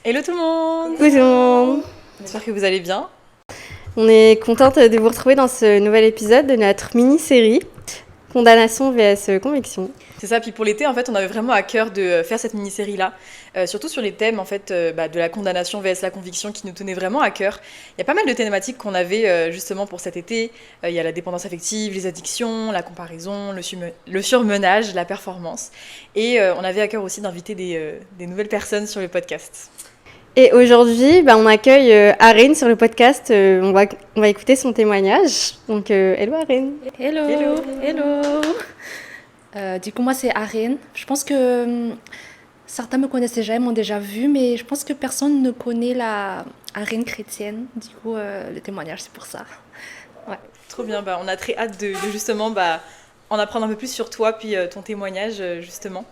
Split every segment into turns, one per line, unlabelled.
Hello tout le monde.
Coucou.
J'espère que vous allez bien.
On est contente de vous retrouver dans ce nouvel épisode de notre mini-série Condamnation vs Conviction.
C'est ça, puis pour l'été, en fait, on avait vraiment à cœur de faire cette mini-série-là, surtout sur les thèmes, en fait, de la condamnation vs la conviction qui nous tenait vraiment à cœur. Il y a pas mal de thématiques qu'on avait justement pour cet été. Il y a la dépendance affective, les addictions, la comparaison, le surmenage, la performance. Et on avait à cœur aussi d'inviter des nouvelles personnes sur le podcast.
Et aujourd'hui, on accueille Arine sur le podcast. On va écouter son témoignage. Donc, hello Arine.
Hello,
Hello.
hello. Du coup, moi, c'est Arine. Je pense que certains me connaissent déjà, ils m'ont déjà vu, mais je pense que personne ne connaît la Arine chrétienne. Du coup, le témoignage, c'est pour ça. Ouais.
Trop bien, on a très hâte de justement en apprendre un peu plus sur toi, puis ton témoignage, justement.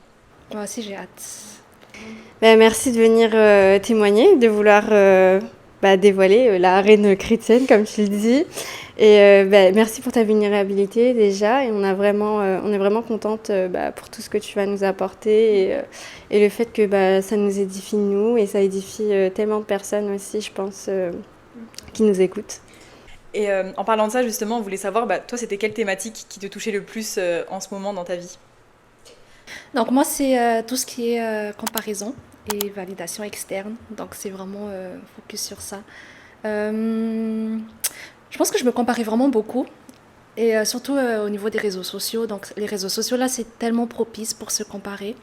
Moi aussi, j'ai hâte.
Merci de venir témoigner, de vouloir dévoiler la Arine chrétienne, comme tu le dis. Et merci pour ta vulnérabilité déjà. Et on est vraiment contente pour tout ce que tu vas nous apporter et le fait que ça nous édifie nous et ça édifie tellement de personnes aussi, je pense, qui nous écoutent.
Et en parlant de ça, justement, on voulait savoir, toi, c'était quelle thématique qui te touchait le plus en ce moment dans ta vie?
Donc, moi, c'est tout ce qui est comparaison et validation externe. Donc, c'est vraiment focus sur ça. Je pense que je me comparais vraiment beaucoup. Et surtout au niveau des réseaux sociaux. Donc, les réseaux sociaux, là, c'est tellement propice pour se comparer.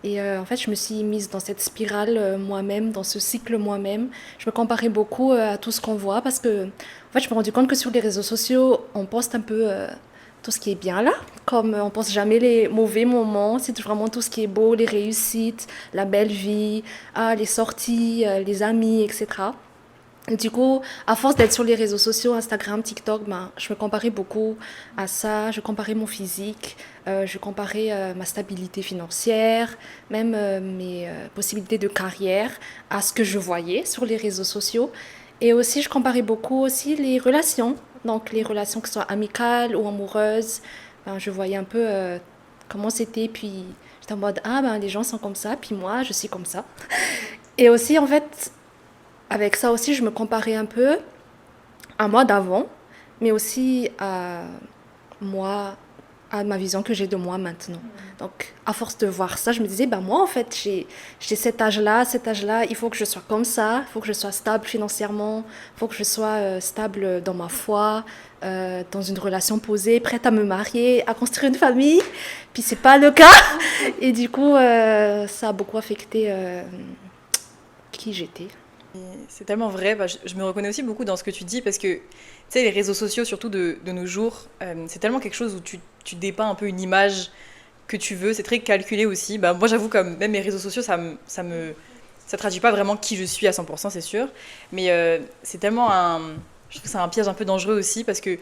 Et en fait, je me suis mise dans cette spirale moi-même, dans ce cycle moi-même. Je me comparais beaucoup à tout ce qu'on voit parce que, en fait, je me suis rendu compte que sur les réseaux sociaux, on poste un peu tout ce qui est bien là, comme on poste jamais les mauvais moments. C'est vraiment tout ce qui est beau, les réussites, la belle vie, les sorties, les amis, etc. Et du coup, à force d'être sur les réseaux sociaux, Instagram, TikTok, je me comparais beaucoup à ça. Je comparais mon physique, je comparais ma stabilité financière, même mes possibilités de carrière à ce que je voyais sur les réseaux sociaux. Et aussi, je comparais beaucoup aussi les relations. Donc, les relations que ce soit amicales ou amoureuses. Je voyais un peu comment c'était. Puis, j'étais en mode, les gens sont comme ça, puis moi, je suis comme ça. Et aussi, en fait, avec ça aussi, je me comparais un peu à moi d'avant, mais aussi à moi, à ma vision que j'ai de moi maintenant. Donc, à force de voir ça, je me disais, moi, en fait, j'ai cet âge-là, il faut que je sois comme ça, il faut que je sois stable financièrement, il faut que je sois stable dans ma foi, dans une relation posée, prête à me marier, à construire une famille. Puis, c'est pas le cas. Et du coup, ça a beaucoup affecté qui j'étais.
Et c'est tellement vrai, je me reconnais aussi beaucoup dans ce que tu dis parce que, tu sais, les réseaux sociaux, surtout de nos jours, c'est tellement quelque chose où tu dépeins un peu une image que tu veux, c'est très calculé aussi. Moi, j'avoue, comme même mes réseaux sociaux, ça traduit pas vraiment qui je suis à 100%, c'est sûr, mais c'est tellement je trouve que c'est un piège un peu dangereux aussi parce que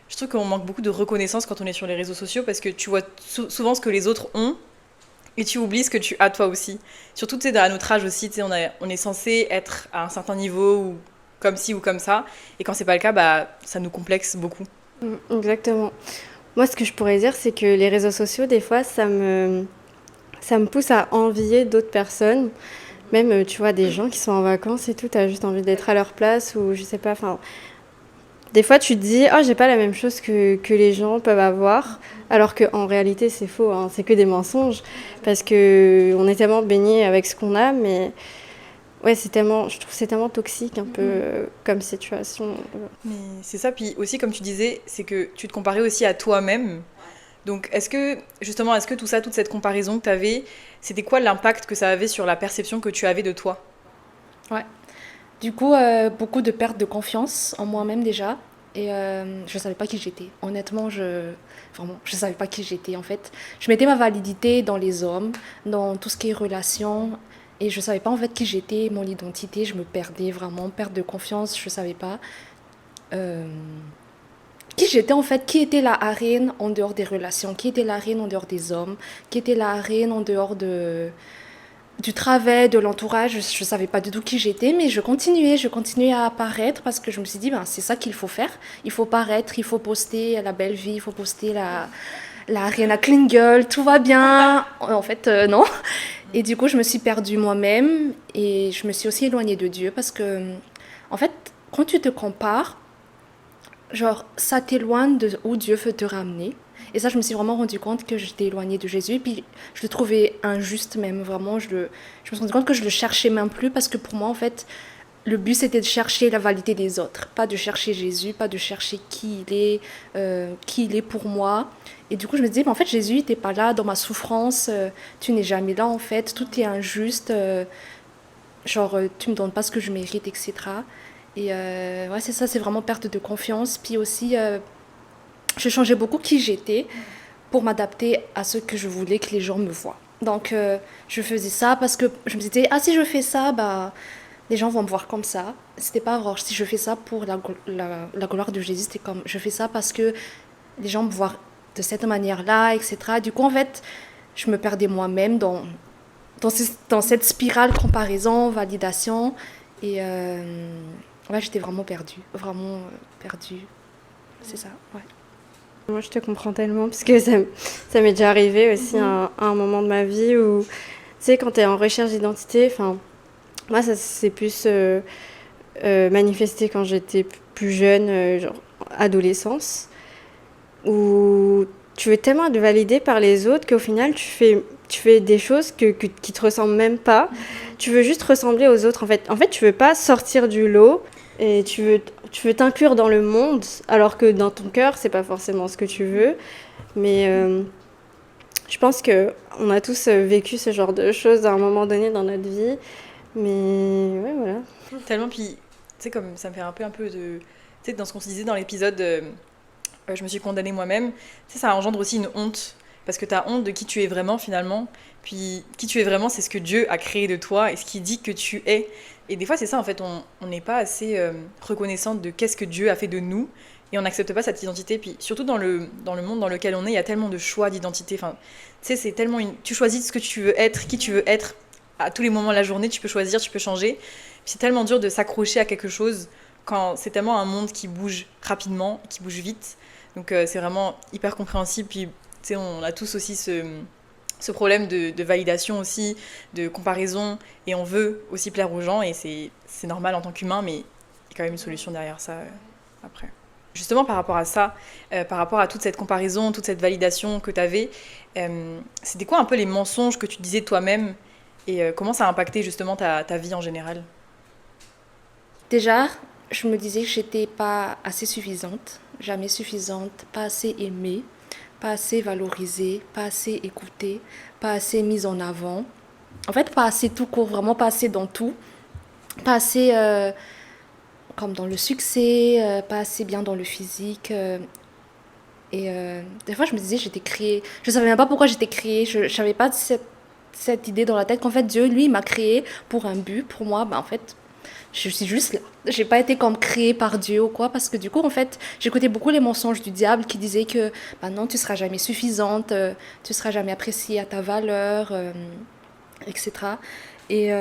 je trouve qu'on manque beaucoup de reconnaissance quand on est sur les réseaux sociaux parce que tu vois souvent ce que les autres ont et tu oublies ce que tu as toi aussi. Surtout, tu sais, à notre âge aussi, tu sais, on est censé être à un certain niveau ou comme ci ou comme ça. Et quand c'est pas le cas, ça nous complexe beaucoup.
Exactement. Moi, ce que je pourrais dire, c'est que les réseaux sociaux, des fois, ça me pousse à envier d'autres personnes. Même, tu vois, des gens qui sont en vacances et tout, t'as juste envie d'être à leur place ou je sais pas, enfin... Des fois, tu te dis, oh, j'ai pas la même chose que les gens peuvent avoir, alors qu'en réalité, c'est faux, hein, c'est que des mensonges, parce que on est tellement baigné avec ce qu'on a, mais ouais, je trouve que c'est tellement toxique un peu comme situation.
Mais c'est ça, puis aussi, comme tu disais, c'est que tu te comparais aussi à toi-même. Donc, justement, est-ce que tout ça, toute cette comparaison que tu avais, c'était quoi l'impact que ça avait sur la perception que tu avais de toi?
Ouais. Du coup, beaucoup de perte de confiance en moi-même déjà. Et je savais pas qui j'étais. Honnêtement, je savais pas qui j'étais en fait. Je mettais ma validité dans les hommes, dans tout ce qui est relations. Et je savais pas en fait qui j'étais, mon identité. Je me perdais vraiment, perte de confiance, je savais pas. Euh, qui j'étais en fait, qui était la Arine en dehors des relations, qui était la Arine en dehors des hommes, qui était la Arine en dehors du travail, de l'entourage. Je ne savais pas du tout qui j'étais, mais je continuais à apparaître parce que je me suis dit, c'est ça qu'il faut faire. Il faut paraître, il faut poster la belle vie, il faut poster la Rihanna Clean Girl, tout va bien. En fait, non. Et du coup, je me suis perdue moi-même et je me suis aussi éloignée de Dieu parce que, en fait, quand tu te compares, genre, ça t'éloigne de où Dieu veut te ramener. Et ça, je me suis vraiment rendu compte que j'étais éloignée de Jésus. Et puis, je le trouvais injuste même, vraiment. Je me suis rendu compte que je le cherchais même plus parce que pour moi, en fait, le but, c'était de chercher la validité des autres. Pas de chercher Jésus, pas de chercher qui il est pour moi. Et du coup, je me disais, mais en fait, Jésus, t'es pas là dans ma souffrance. Tu n'es jamais là, en fait. Tout est injuste. Genre, tu me donnes pas ce que je mérite, etc. Et ouais, c'est ça, c'est vraiment perte de confiance. Puis aussi, je changeais beaucoup qui j'étais pour m'adapter à ce que je voulais que les gens me voient. Donc, je faisais ça parce que je me disais, ah, si je fais ça, bah, les gens vont me voir comme ça. C'était pas vrai. Si je fais ça pour la gloire de Jésus, c'était comme, je fais ça parce que les gens me voient de cette manière-là, etc. Du coup, en fait, je me perdais moi-même dans cette spirale comparaison, validation. Et ouais, j'étais vraiment perdue. C'est ça, ouais.
Moi, je te comprends tellement, parce que ça m'est déjà arrivé aussi à un moment de ma vie où, tu sais, quand tu es en recherche d'identité, enfin, moi, ça s'est plus manifesté quand j'étais plus jeune, genre adolescence, où tu veux tellement être validé par les autres qu'au final, tu fais des choses qui te ressemblent même pas. Tu veux juste ressembler aux autres, en fait. En fait, tu veux pas sortir du lot et tu veux t'inclure dans le monde, alors que dans ton cœur, c'est pas forcément ce que tu veux. Mais je pense qu'on a tous vécu ce genre de choses à un moment donné dans notre vie. Mais ouais, voilà.
Tellement, puis, tu sais, comme ça me fait un peu de. Tu sais, dans ce qu'on se disait dans l'épisode, je me suis condamnée moi-même, tu sais, ça engendre aussi une honte. Parce que tu as honte de qui tu es vraiment finalement. Puis, qui tu es vraiment, c'est ce que Dieu a créé de toi et ce qu'il dit que tu es. Et des fois, c'est ça, en fait, on n'est pas assez reconnaissante de qu'est-ce que Dieu a fait de nous. Et on n'accepte pas cette identité. Puis, surtout dans le monde dans lequel on est, il y a tellement de choix d'identité. Enfin, tu sais, c'est tellement tu choisis ce que tu veux être, qui tu veux être. À tous les moments de la journée, tu peux choisir, tu peux changer. Puis c'est tellement dur de s'accrocher à quelque chose quand c'est tellement un monde qui bouge rapidement, qui bouge vite. Donc c'est vraiment hyper compréhensible. Puis tu sais, on a tous aussi ce problème de validation aussi, de comparaison. Et on veut aussi plaire aux gens. Et c'est normal en tant qu'humain, mais il y a quand même une solution derrière ça après. Justement, par rapport à ça, par rapport à toute cette comparaison, toute cette validation que tu avais, c'était quoi un peu les mensonges que tu disais toi-même et comment ça a impacté justement ta vie en général?
Déjà, je me disais que j'étais pas assez suffisante, jamais suffisante, pas assez aimée, pas assez valorisée, pas assez écoutée, pas assez mise en avant. En fait, pas assez tout court, vraiment pas assez dans tout. Pas assez comme dans le succès, pas assez bien dans le physique. Et des fois, je me disais, j'étais créée. Je savais même pas pourquoi j'étais créée. Je n'avais pas cette idée dans la tête qu'en fait, Dieu, lui, m'a créée pour un but. Pour moi, bah, en fait, je suis juste là. J'ai pas été comme créée par Dieu ou quoi, parce que du coup, en fait, j'écoutais beaucoup les mensonges du diable qui disaient que bah non, tu seras jamais suffisante, tu seras jamais appréciée à ta valeur, etc. Et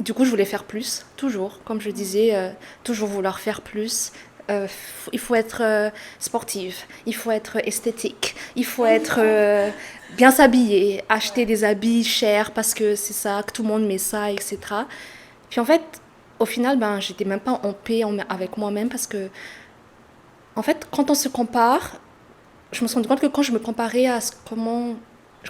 du coup, je voulais faire plus, toujours. Comme je disais, toujours vouloir faire plus. Il faut être sportive, il faut être esthétique, il faut être bien s'habiller, acheter des habits chers parce que c'est ça, que tout le monde met ça, etc. Puis en fait, au final, ben, j'étais même pas en paix avec moi-même parce que, en fait, quand on se compare, je me suis rendu compte que quand je me comparais à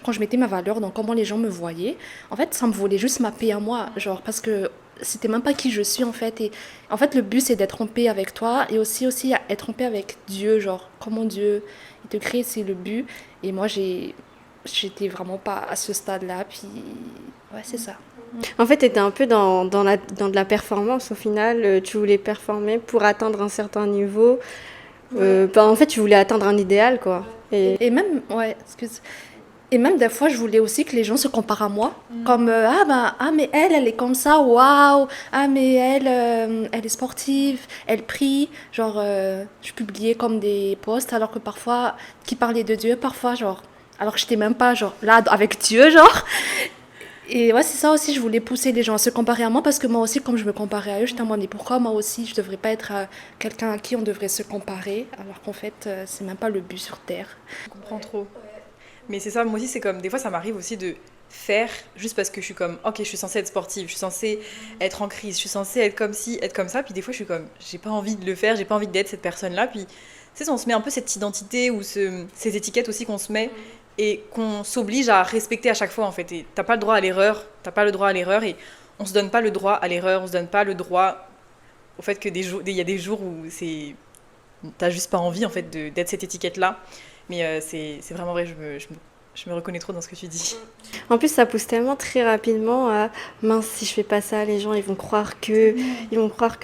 quand je mettais ma valeur dans comment les gens me voyaient, en fait, ça me volait juste ma paix à moi, genre, parce que c'était même pas qui je suis, en fait. Et en fait, le but, c'est d'être en paix avec toi et aussi être en paix avec Dieu, genre, comment Dieu, il te crée, c'est le but. Et moi, j'étais vraiment pas à ce stade-là, puis, ouais, c'est ça.
En fait, tu étais un peu dans de la performance au final. Tu voulais performer pour atteindre un certain niveau. Bah, en fait, tu voulais atteindre un idéal, quoi.
Et même, ouais, excuse. Et même des fois, je voulais aussi que les gens se comparent à moi. Comme, mais elle est comme ça, waouh. Ah, mais elle est sportive, elle prie. Genre, je publiais comme des posts, alors que parfois, qui parlaient de Dieu, parfois, genre, alors que j'étais même pas, genre, là, avec Dieu, genre. Et ouais, c'est ça aussi, je voulais pousser les gens à se comparer à moi, parce que moi aussi, comme je me comparais à eux, j'étais en mode, mais pourquoi moi aussi, je devrais pas être quelqu'un à qui on devrait se comparer, alors qu'en fait, c'est même pas le but sur Terre.
Je comprends trop. Mais c'est ça, moi aussi, c'est comme, des fois, ça m'arrive aussi de faire juste parce que je suis comme, ok, je suis censée être sportive, je suis censée être en crise, je suis censée être comme ci, être comme ça, puis des fois, je suis comme, j'ai pas envie de le faire, j'ai pas envie d'être cette personne-là, puis, tu sais, on se met un peu cette identité ou ces étiquettes aussi qu'on se met et qu'on s'oblige à respecter à chaque fois, en fait. Et t'as pas le droit à l'erreur, t'as pas le droit à l'erreur, et on se donne pas le droit à l'erreur, on se donne pas le droit au fait que il y a des jours où t'as juste pas envie, en fait, d'être cette étiquette-là. Mais c'est vraiment vrai, je me reconnais trop dans ce que tu dis.
En plus, ça pousse tellement très rapidement à mince, si je fais pas ça, les gens ils vont croire que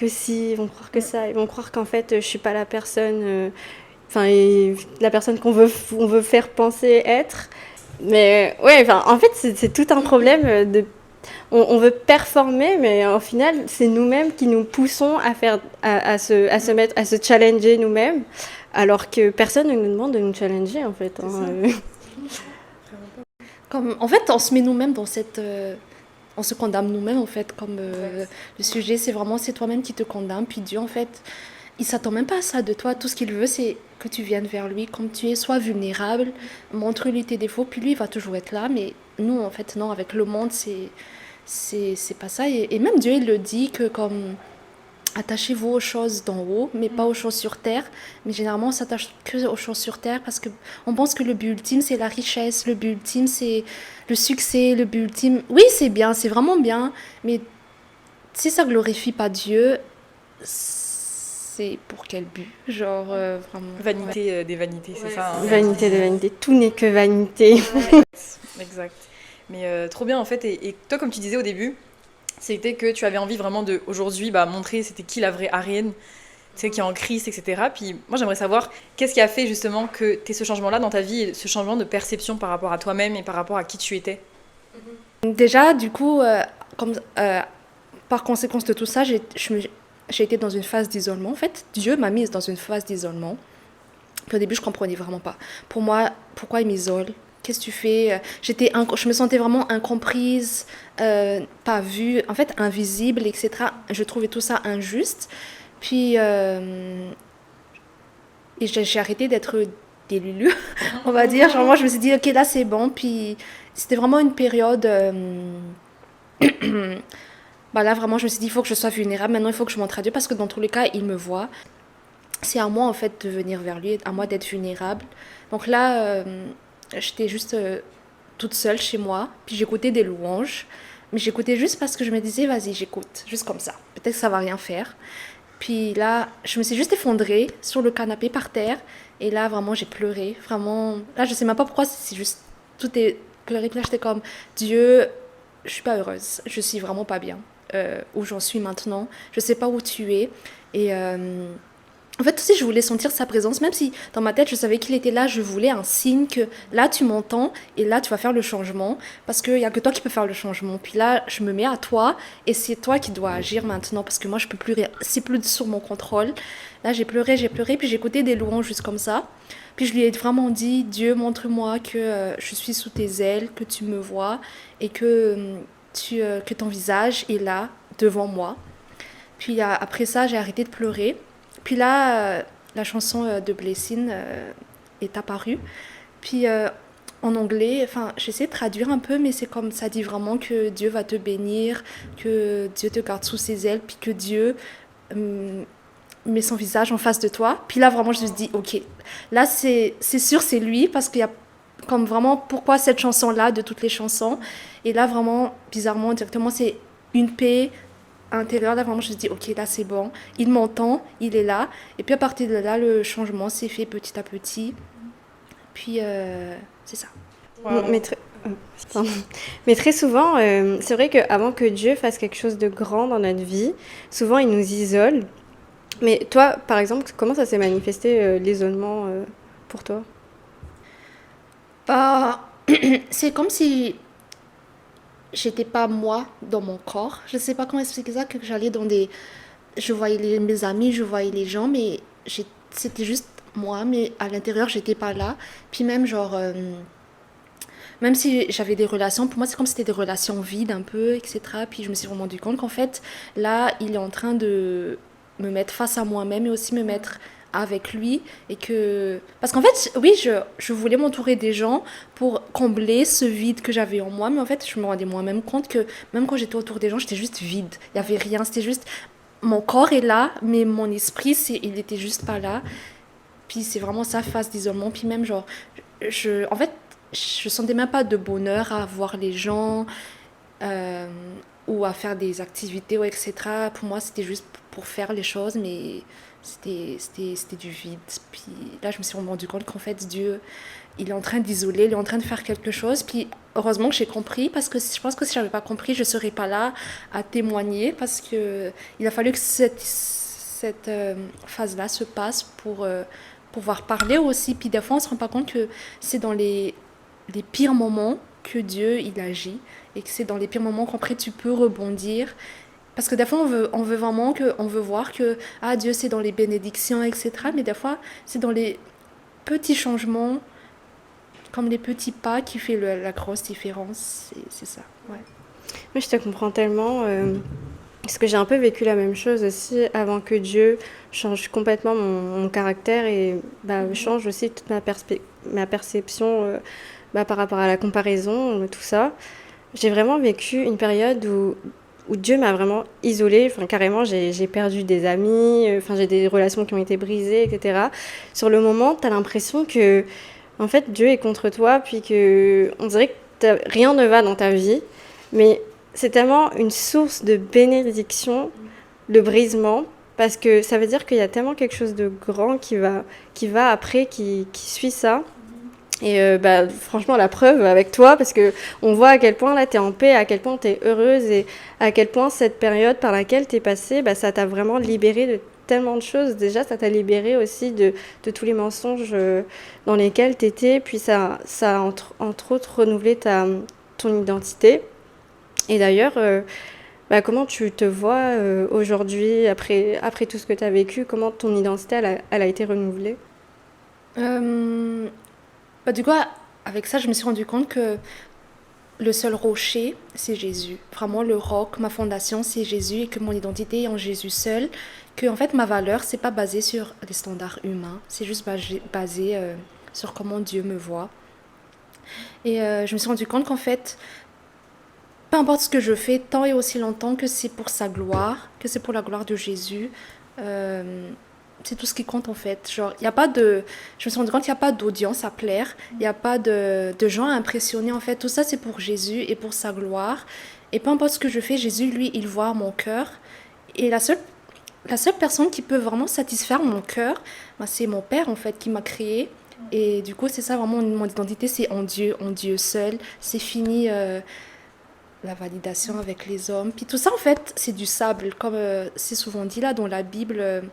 si, ils vont croire que ça, ils vont croire qu'en fait, je suis pas la personne, enfin, la personne on veut faire penser être. Mais ouais, enfin, en fait, c'est tout un problème on veut performer, mais au final, c'est nous-mêmes qui nous poussons à se mettre, à se challenger nous-mêmes, alors que personne ne nous demande de nous challenger, en fait.
Comme, en fait, on se met nous-mêmes dans cette... on se condamne nous-mêmes, en fait, comme le sujet, c'est vraiment, c'est toi-même qui te condamne, puis Dieu, en fait, il s'attend même pas à ça de toi. Tout ce qu'il veut, c'est que tu viennes vers lui comme tu es, sois vulnérable, montre-lui tes défauts, puis lui, il va toujours être là, mais nous, en fait, non, avec le monde, c'est pas ça. Et même Dieu, il le dit que comme attachez-vous aux choses d'en haut, mais pas aux choses sur terre. Mais généralement, on s'attache que aux choses sur terre parce que on pense que le but ultime, c'est la richesse, le but ultime, c'est le succès, le but ultime. Oui, c'est bien, c'est vraiment bien, mais si ça glorifie pas Dieu, c'est pour quel but? Genre, vraiment.
Vanité des vanités, c'est ça. Hein.
Vanité de vanité, tout n'est que vanité.
Exact. Mais trop bien en fait. Et toi, comme tu disais au début, c'était que tu avais envie vraiment de aujourd'hui montrer c'était qui la vraie Arienne, tu sais, qui est en crise, etc. Puis moi, j'aimerais savoir qu'est-ce qui a fait justement que tu aies ce changement-là dans ta vie, et ce changement de perception par rapport à toi-même et par rapport à qui tu étais.
Déjà, du coup, comme, par conséquence de tout ça, j'ai été dans une phase d'isolement. En fait, Dieu m'a mise dans une phase d'isolement. Puis au début, je comprenais vraiment pas. Pour moi, pourquoi il m'isole? Qu'est-ce que tu fais? Je me sentais vraiment incomprise, pas vue, en fait invisible, etc. Je trouvais tout ça injuste. Puis et j'ai arrêté d'être des lulus, on va dire. Genre moi, je me suis dit, ok, là c'est bon. Puis c'était vraiment une période. Là, vraiment, je me suis dit, il faut que je sois vulnérable. Maintenant, il faut que je montre à Dieu parce que dans tous les cas, il me voit. C'est à moi, en fait, de venir vers lui, à moi d'être vulnérable. Donc là, j'étais juste toute seule chez moi. Puis j'écoutais des louanges. Mais j'écoutais juste parce que je me disais, vas-y, j'écoute. Juste comme ça. Peut-être que ça va rien faire. Puis là, je me suis juste effondrée sur le canapé par terre. Et là, vraiment, j'ai pleuré. Vraiment, là, je sais même pas pourquoi, c'est juste, tout est pleuré. Puis là, j'étais comme, Dieu, je suis pas heureuse. Je suis vraiment pas bien. Où j'en suis maintenant. Je sais pas où tu es. Et en fait, aussi, je voulais sentir sa présence, même si dans ma tête, je savais qu'il était là. Je voulais un signe que là, tu m'entends et là, tu vas faire le changement. Parce qu'il n'y a que toi qui peux faire le changement. Puis là, je me mets à toi et c'est toi qui dois agir maintenant. Parce que moi, je peux plus, c'est plus sur mon contrôle. Là, j'ai pleuré, puis j'ai écouté des louanges juste comme ça. Puis je lui ai vraiment dit, Dieu, montre-moi que je suis sous tes ailes, que tu me vois et que ton visage est là, devant moi. Puis après ça, j'ai arrêté de pleurer. Puis là, la chanson de Blessing est apparue. Puis en anglais, enfin, j'essaie de traduire un peu, mais c'est comme ça dit vraiment que Dieu va te bénir, que Dieu te garde sous ses ailes, puis que Dieu met son visage en face de toi. Puis là, vraiment, je me suis dit, ok, là, c'est sûr, c'est lui, parce qu'il y a comme vraiment, pourquoi cette chanson-là de toutes les chansons? Et là, vraiment, bizarrement, directement, c'est une paix intérieure. Là, vraiment, je me suis dit, ok, là, c'est bon. Il m'entend, il est là. Et puis, à partir de là, le changement s'est fait petit à petit. Puis, c'est ça.
Wow.
Pardon. Mais très souvent, c'est vrai qu'avant que Dieu fasse quelque chose de grand dans notre vie, souvent, il nous isole. Mais toi, par exemple, comment ça s'est manifesté, l'isolement, pour toi?
C'est comme si j'étais pas moi dans mon corps. Je sais pas comment expliquer ça, que j'allais dans des... Je voyais mes amis, je voyais les gens, mais c'était juste moi, mais à l'intérieur, j'étais pas là. Puis même, genre, même si j'avais des relations, pour moi, c'est comme si c'était des relations vides un peu, etc. Puis je me suis vraiment rendu compte qu'en fait, là, il est en train de me mettre face à moi-même et aussi me mettre avec lui et que... Parce qu'en fait, oui, je voulais m'entourer des gens pour combler ce vide que j'avais en moi, mais en fait, je me rendais moi-même compte que même quand j'étais autour des gens, j'étais juste vide. Il n'y avait rien, c'était juste... Mon corps est là, mais mon esprit, il n'était juste pas là. Puis c'est vraiment sa phase d'isolement. Puis même, genre, en fait, je sentais même pas de bonheur à voir les gens euh, ou à faire des activités, ou etc. Pour moi, c'était juste pour faire les choses, mais c'était du vide. Puis là, je me suis rendu compte qu'en fait, Dieu, il est en train d'isoler, il est en train de faire quelque chose. Puis heureusement que j'ai compris, parce que je pense que si j'avais pas compris, je serais pas là à témoigner, parce que il a fallu que cette phase-là se passe pour pouvoir parler aussi. Puis des fois, on se rend pas compte que c'est dans les pires moments que Dieu, il agit, et que c'est dans les pires moments qu'après tu peux rebondir. Parce que des fois, on veut vraiment on veut voir que ah, Dieu, c'est dans les bénédictions, etc. Mais des fois, c'est dans les petits changements, comme les petits pas, qui fait la grosse différence. C'est ça. Ouais.
Moi, je te comprends tellement. Parce que j'ai un peu vécu la même chose aussi avant que Dieu change complètement mon caractère et change aussi toute ma perception par rapport à la comparaison, tout ça. J'ai vraiment vécu une période où Dieu m'a vraiment isolée. Enfin, carrément, j'ai perdu des amis, j'ai des relations qui ont été brisées, etc. Sur le moment, tu as l'impression que en fait, Dieu est contre toi, puis que on dirait que rien ne va dans ta vie. Mais c'est tellement une source de bénédiction, le brisement, parce que ça veut dire qu'il y a tellement quelque chose de grand qui va après, qui suit ça. Et franchement, la preuve avec toi, parce que on voit à quel point là, tu es en paix, à quel point tu es heureuse, et à quel point cette période par laquelle tu es passée, ça t'a vraiment libérée de tellement de choses. Déjà, ça t'a libérée aussi de tous les mensonges dans lesquels tu étais, puis ça a entre autres renouvelé ton identité. Et d'ailleurs, comment tu te vois aujourd'hui, après tout ce que tu as vécu, comment ton identité elle a été renouvelée?
Euh, du coup, avec ça, je me suis rendu compte que le seul rocher, c'est Jésus. Vraiment, le roc, ma fondation, c'est Jésus, et que mon identité est en Jésus seul. Que, en fait, ma valeur, c'est pas basé sur les standards humains, c'est juste basé sur comment Dieu me voit. Et je me suis rendu compte qu'en fait, peu importe ce que je fais, tant et aussi longtemps que c'est pour sa gloire, que c'est pour la gloire de Jésus, euh, c'est tout ce qui compte en fait. Genre, il y a pas de... Je me suis rendu compte qu'il n'y a pas d'audience à plaire, il n'y a pas de gens à impressionner en fait. Tout ça, c'est pour Jésus et pour sa gloire. Et peu importe ce que je fais, Jésus, lui, il voit mon cœur. Et la seule personne qui peut vraiment satisfaire mon cœur, c'est mon Père en fait, qui m'a créé. Et du coup, c'est ça vraiment mon identité, c'est en Dieu seul. C'est fini la validation avec les hommes. Puis tout ça, en fait, c'est du sable. Comme c'est souvent dit là dans la Bible,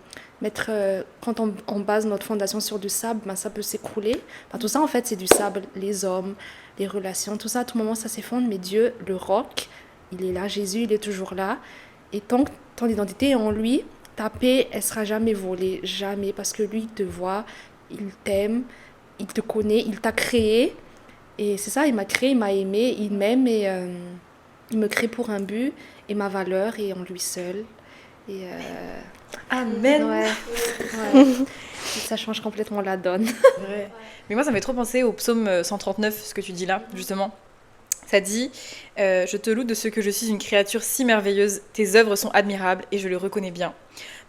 quand on base notre fondation sur du sable, ça peut s'écrouler. Tout ça, en fait, c'est du sable. Les hommes, les relations, tout ça, à tout moment, ça s'effondre. Mais Dieu, le roc, il est là. Jésus, il est toujours là. Et tant que ton identité est en lui, ta paix, elle sera jamais volée. Jamais. Parce que lui, il te voit, il t'aime, il te connaît, il t'a créé. Et c'est ça, il m'a créé, il m'a aimé, il m'aime et il me crée pour un but. Et ma valeur est en lui seul. Et
Amen.
ouais. Ça change complètement la donne.
Ouais. Mais moi, ça me fait trop penser au psaume 139, ce que tu dis là, justement. Ça dit Je te loue de ce que je suis une créature si merveilleuse, tes œuvres sont admirables et je le reconnais bien.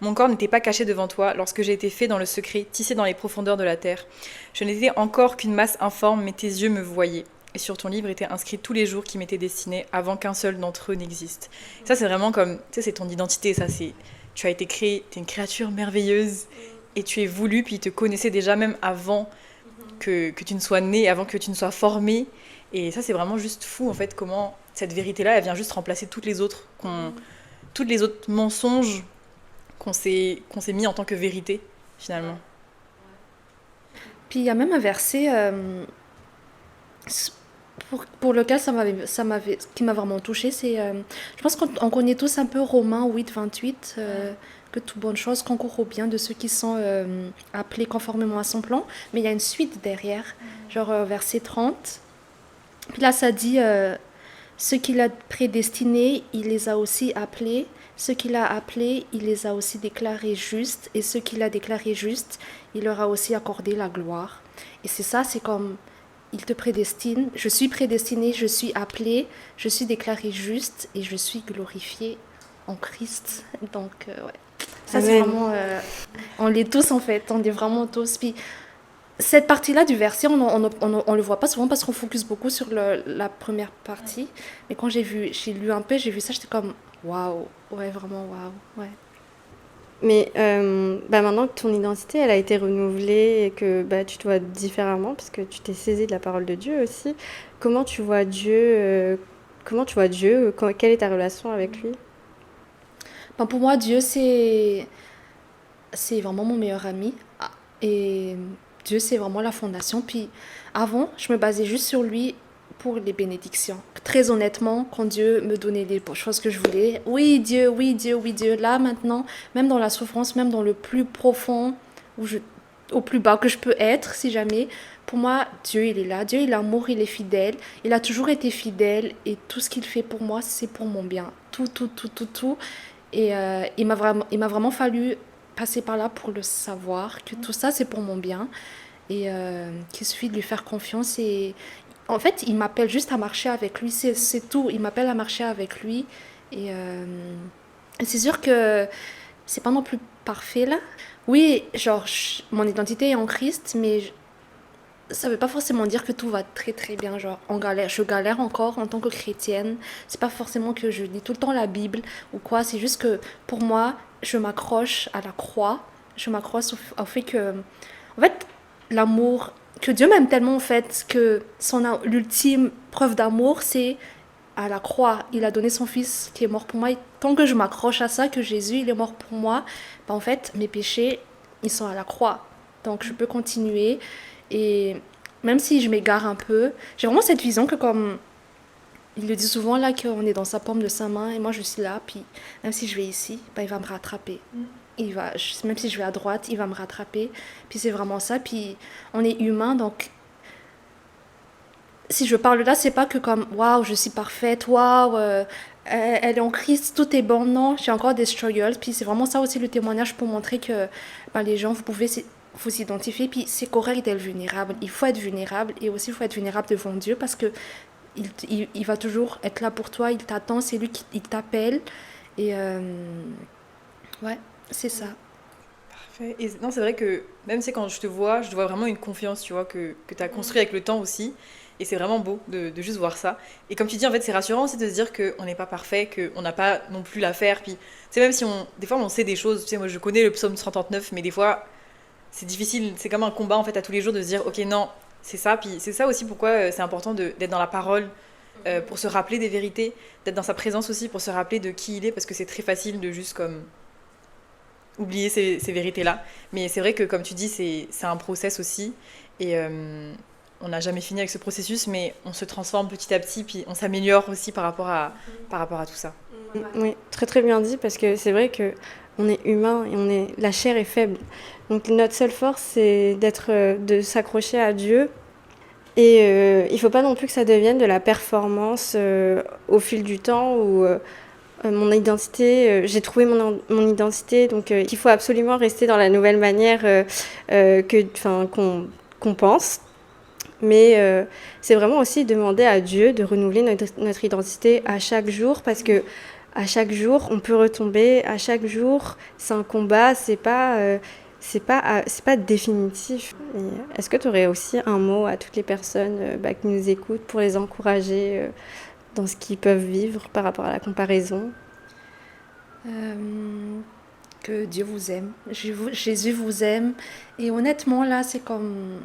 Mon corps n'était pas caché devant toi lorsque j'ai été fait dans le secret, tissé dans les profondeurs de la terre. Je n'étais encore qu'une masse informe, mais tes yeux me voyaient. Et sur ton livre étaient inscrits tous les jours qui m'étaient destinés avant qu'un seul d'entre eux n'existe. Ça, c'est vraiment comme, tu sais, c'est ton identité, ça, c'est, tu as été créé, t'es une créature merveilleuse et tu es voulu, puis il te connaissait déjà même avant que tu ne sois né, avant que tu ne sois formé. Et ça, c'est vraiment juste fou, en fait, comment cette vérité-là, elle vient juste remplacer toutes les autres mensonges qu'on s'est mis en tant que vérité, finalement.
Puis il y a même un verset pour lequel qui m'a vraiment touchée. Je pense qu'on connaît tous un peu Romains 8, 28, que toute bonne chose concourt au bien de ceux qui sont appelés conformément à son plan. Mais il y a une suite derrière, genre verset 30. Puis là, ça dit Ceux qu'il a prédestinés, il les a aussi appelés. Ceux qu'il a appelés, il les a aussi déclarés justes. Et ceux qu'il a déclarés justes, il leur a aussi accordé la gloire. Et c'est ça, c'est comme, il te prédestine. Je suis prédestiné, je suis appelé, je suis déclaré juste et je suis glorifié en Christ. Donc, ouais. Ça, c'est
Amen.
vraiment... on l'est tous, en fait. On est vraiment tous. Puis, cette partie-là du verset, on le voit pas souvent parce qu'on focus beaucoup sur la première partie. Mais quand j'ai lu un peu, j'ai vu ça, j'étais comme, waouh, ouais, vraiment waouh, ouais.
Mais maintenant que ton identité, elle a été renouvelée et que tu te vois différemment, parce que tu t'es saisi de la parole de Dieu aussi, comment tu vois Dieu quelle est ta relation avec lui?
Ben, pour moi, Dieu, c'est vraiment mon meilleur ami. Ah, et Dieu, c'est vraiment la fondation. Puis avant, je me basais juste sur lui pour les bénédictions. Très honnêtement, quand Dieu me donnait les choses que je voulais, oui Dieu, oui Dieu, oui Dieu, là maintenant, même dans la souffrance, même dans le plus profond, au plus bas que je peux être, si jamais, pour moi, Dieu, il est là. Dieu, il est amour, il est fidèle. Il a toujours été fidèle et tout ce qu'il fait pour moi, c'est pour mon bien. Tout, tout, tout, tout, tout. Et il m'a vraiment fallu passer par là pour le savoir, que tout ça, c'est pour mon bien. Et qu'il suffit de lui faire confiance. Et en fait, il m'appelle juste à marcher avec lui. C'est tout. Il m'appelle à marcher avec lui. Et c'est sûr que c'est pas non plus parfait là. Oui, genre, mon identité est en Christ, mais ça veut pas forcément dire que tout va très très bien. Genre, je galère encore en tant que chrétienne. C'est pas forcément que je lis tout le temps la Bible ou quoi. C'est juste que pour moi, je m'accroche à la croix. Je m'accroche au fait que, en fait, l'amour, que Dieu m'aime tellement en fait que l'ultime preuve d'amour, c'est à la croix. Il a donné son fils qui est mort pour moi. Et tant que je m'accroche à ça, que Jésus il est mort pour moi, en fait, mes péchés, ils sont à la croix. Donc je peux continuer. Et même si je m'égare un peu, j'ai vraiment cette vision que comme il le dit souvent là, qu'on est dans sa paume de sa main et moi je suis là, puis même si je vais ici, il va me rattraper. Même si je vais à droite, il va me rattraper. Puis c'est vraiment ça. Puis on est humain, donc si je parle là, c'est pas que comme waouh, je suis parfaite, waouh, elle est en Christ, tout est bon. Non, j'ai encore des struggles. Puis c'est vraiment ça aussi le témoignage pour montrer que les gens, vous pouvez vous identifier. Puis c'est correct d'être vulnérable. Il faut être vulnérable et aussi il faut être vulnérable devant Dieu parce que il va toujours être là pour toi. Il t'attend, c'est lui qui t'appelle. Et ouais, c'est ça.
Parfait. Et non, c'est vrai que même c'est quand je te vois vraiment une confiance, tu vois, que tu as construit avec le temps aussi. Et c'est vraiment beau de juste voir ça. Et comme tu dis, en fait, c'est rassurant aussi de se dire qu'on n'est pas parfait, qu'on n'a pas non plus l'affaire. Puis, tu sais, même si des fois, on sait des choses. Tu sais, moi, je connais le psaume 139, mais des fois, c'est difficile. C'est comme un combat, en fait, à tous les jours de se dire, ok, non, c'est ça. Puis, c'est ça aussi pourquoi c'est important d'être dans la parole, pour se rappeler des vérités, d'être dans sa présence aussi, pour se rappeler de qui il est, parce que c'est très facile de juste comme oublier ces vérités-là. Mais c'est vrai que, comme tu dis, c'est un process aussi. Et on n'a jamais fini avec ce processus, mais on se transforme petit à petit, puis on s'améliore aussi par rapport à tout ça.
Oui, très très bien dit, parce que c'est vrai que on est humain et la chair est faible. Donc notre seule force, c'est de s'accrocher à Dieu. Et il faut pas non plus que ça devienne de la performance au fil du temps où mon identité, j'ai trouvé mon identité, donc il faut absolument rester dans la nouvelle manière qu'on pense. Mais c'est vraiment aussi demander à Dieu de renouveler notre identité à chaque jour, parce que à chaque jour, on peut retomber. À chaque jour, c'est un combat. C'est pas définitif. Et est-ce que tu aurais aussi un mot à toutes les personnes qui nous écoutent pour les encourager dans ce qu'ils peuvent vivre par rapport à la comparaison?
Que Dieu vous aime, Jésus vous aime. Et honnêtement, là, c'est comme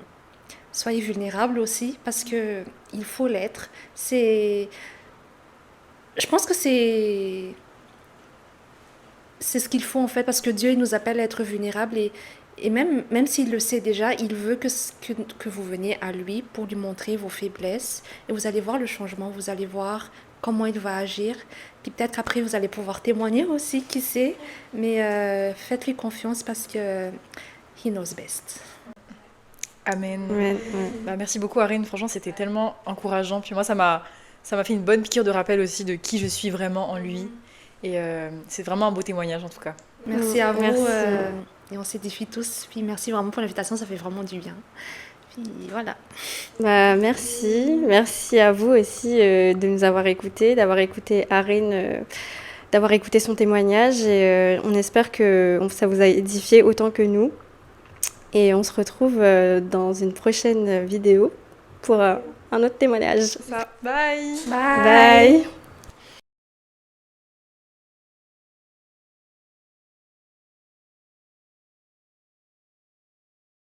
soyez vulnérables aussi parce que il faut l'être. Je pense que c'est ce qu'il faut en fait parce que Dieu il nous appelle à être vulnérables et même s'il le sait déjà, il veut que vous veniez à lui pour lui montrer vos faiblesses et vous allez voir le changement, vous allez voir comment il va agir. Puis peut-être qu'après vous allez pouvoir témoigner aussi, qui sait. Mais faites-lui confiance parce que he knows best.
Amen.
Ouais.
Bah, merci beaucoup, Arine. Franchement, c'était tellement encourageant. Puis moi, ça m'a fait une bonne piqûre de rappel aussi de qui je suis vraiment en lui. Et c'est vraiment un beau témoignage en tout cas.
Merci à vous.
Merci.
Et on s'édifie tous. Puis merci vraiment pour l'invitation, ça fait vraiment du bien. Puis voilà.
Bah, merci à vous aussi de nous avoir écoutés, d'avoir écouté Arine, d'avoir écouté son témoignage et on espère que ça vous a édifié autant que nous. Et on se retrouve dans une prochaine vidéo pour un autre témoignage.
Bye.
Bye.